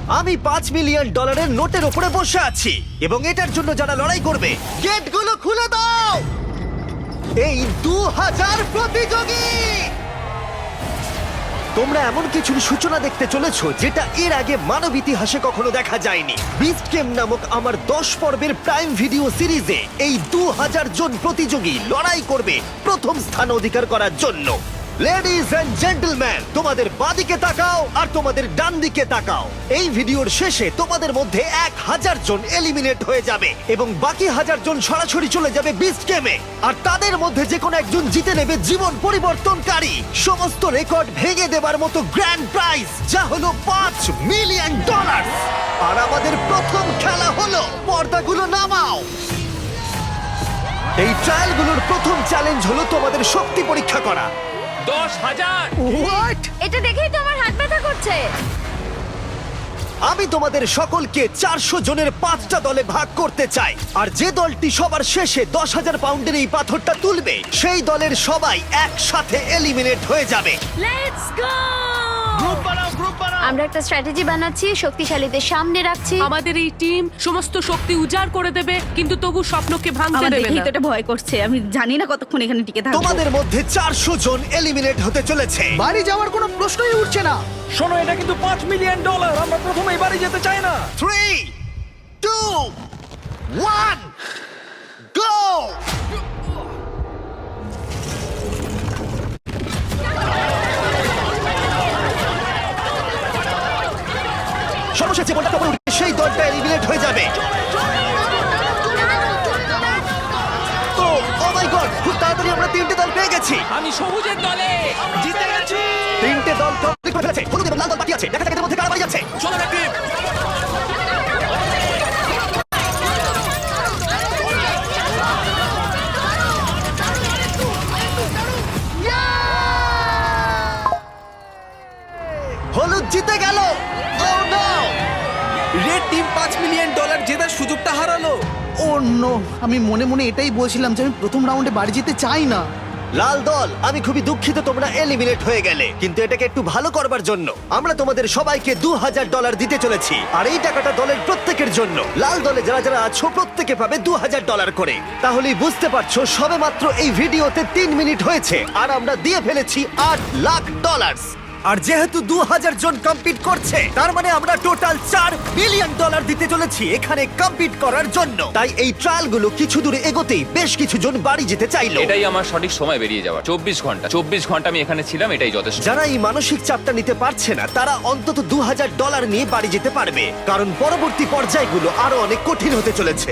আমি $5 মিলিয়ন নোটের উপরে বসে আছি এবং এটার জন্য যারা লড়াই করবে গেটগুলো খুলে দাও। এই 2000 প্রতিযোগী, তোমরা এমন কিছুর সূচনা দেখতে চলেছো যেটা এর আগে মানব ইতিহাসে কখনো দেখা যায়নি। বিস্ট গেম নামক আমার 10 পর্বের প্রাইম ভিডিও সিরিজে এই 2000 জন প্রতিযোগী লড়াই করবে প্রথম স্থান অধিকার করার জন্য। লেডিজ এন্ড জেন্টলম্যান, তোমাদের বাঁদিকে তাকাও আর তোমাদের ডান দিকে তাকাও। এই ভিডিওর শেষে তোমাদের মধ্যে 1000 জন এলিমিনেট হয়ে যাবে এবং বাকি 1000 জন সরাসরি চলে যাবে বিস্ট গেমে। আর তাদের মধ্যে যে কোনো একজন জিতে নেবে জীবন পরিবর্তনকারী সমস্ত রেকর্ড ভেঙে দেবার মতো গ্র্যান্ড প্রাইজ, যা হলো $5 মিলিয়ন। আর আমাদের প্রথম খেলা হলো, পর্দাগুলো নামাও। এই ট্রায়ালগুলোর প্রথম চ্যালেঞ্জ হলো তোমাদের শক্তি পরীক্ষা করা। 10,000! হোয়াট? এটা দেখেই তো আমার হাত ব্যথা করছে। আমি তোমাদের সকলকে 400 জনের 5টা দলে ভাগ করতে চাই। আর যে দলটি সবার শেষে 10,000 পাউন্ডের এই পাথরটা তুলবে, সেই দলের সবাই একসাথে এলিমিনেট হয়ে যাবে। Let's go! গ্রুপ বানাও, গ্রুপ বানাও! আমরা একটা স্ট্র্যাটেজি বানাচ্ছি, শক্তিশালীদের সামনে রাখছি। আমাদের এই টিম সমস্ত শক্তি উজাড় করে দেবে, কিন্তু তবু স্বপ্নকে ভাঙতে আমার দেবে দেখেই না। তো এটা ভয় করছে। আমি জানি না কতক্ষণ এখানে টিকে থাকবো। তোমাদের মধ্যে 400 জন এলিমিনেট হতে চলেছে। বাড়ি যাওয়ার কোনো প্রশ্নই উঠছে না। শোনো, এটা কিন্তু $5 মিলিয়ন। আমরা প্রথমেই বাড়ি যেতে চাই না। 3, 2, 1, গো! সমস্যা যে বলটা তখন উঠবে, সেই দলটা এলিমিনেট হয়ে যাবে। ও মাই গড, খুব তাড়াতাড়ি আমরা 3টে দল পেয়ে গেছি। আমি সবুজের দলে জিতে গেছি! 3টে দল কমপ্লিট করে ফেলেছে। হলুদ এবং লাল দল বাকি আছে। দেখা যাক এদের মধ্যে কারা বাড়ি যাচ্ছে। চলো না টিম! হলুদ জিতে গেল। Oh no! Red team $5 million জেতার সুযোগটা হারালো। ও নো, আমি মনে মনে এটাই বলছিলাম যে আমি প্রথম রাউন্ডে বাড়ি যেতে চাই না। লাল দল, আমি খুবই দুঃখিত তোমরা এলিমিনেট হয়ে গেলে, কিন্তু এটাকে একটু ভালো করবার জন্য আমরা তোমাদের সবাইকে $2,000 দিতে চলেছি। আর এই টাকাটা দলের প্রত্যেকের জন্য। লাল দলে যারা যারা আছো প্রত্যেকে পাবে $2,000 করে। তাহলেই বুঝতে পারছো সবেমাত্র এই ভিডিওতে 3 মিনিট হয়েছে আর আমরা দিয়ে ফেলেছি $8 লাখ। আর যেহেতু 2000 জন কম্পিট করছে, তার মানে আমরা টোটাল $4 বিলিয়ন দিতে চলেছি এখানে কম্পিট করার জন্য। তাই এই ট্রায়ালগুলো কিছু দূরে এগোতেই বেশ কিছু জন বাড়ি যেতে চাইলো। এটাই আমার সঠিক সময় বেরিয়ে যাওয়া। 24 ঘন্টা আমি এখানে ছিলাম, এটাই যথেষ্ট। যারা এই মানসিক চাপটা নিতে পারছে না, তারা অন্তত $2,000 নিয়ে বাড়ি যেতে পারবে, কারণ পরবর্তী পর্যায়গুলো আরো অনেক কঠিন হতে চলেছে।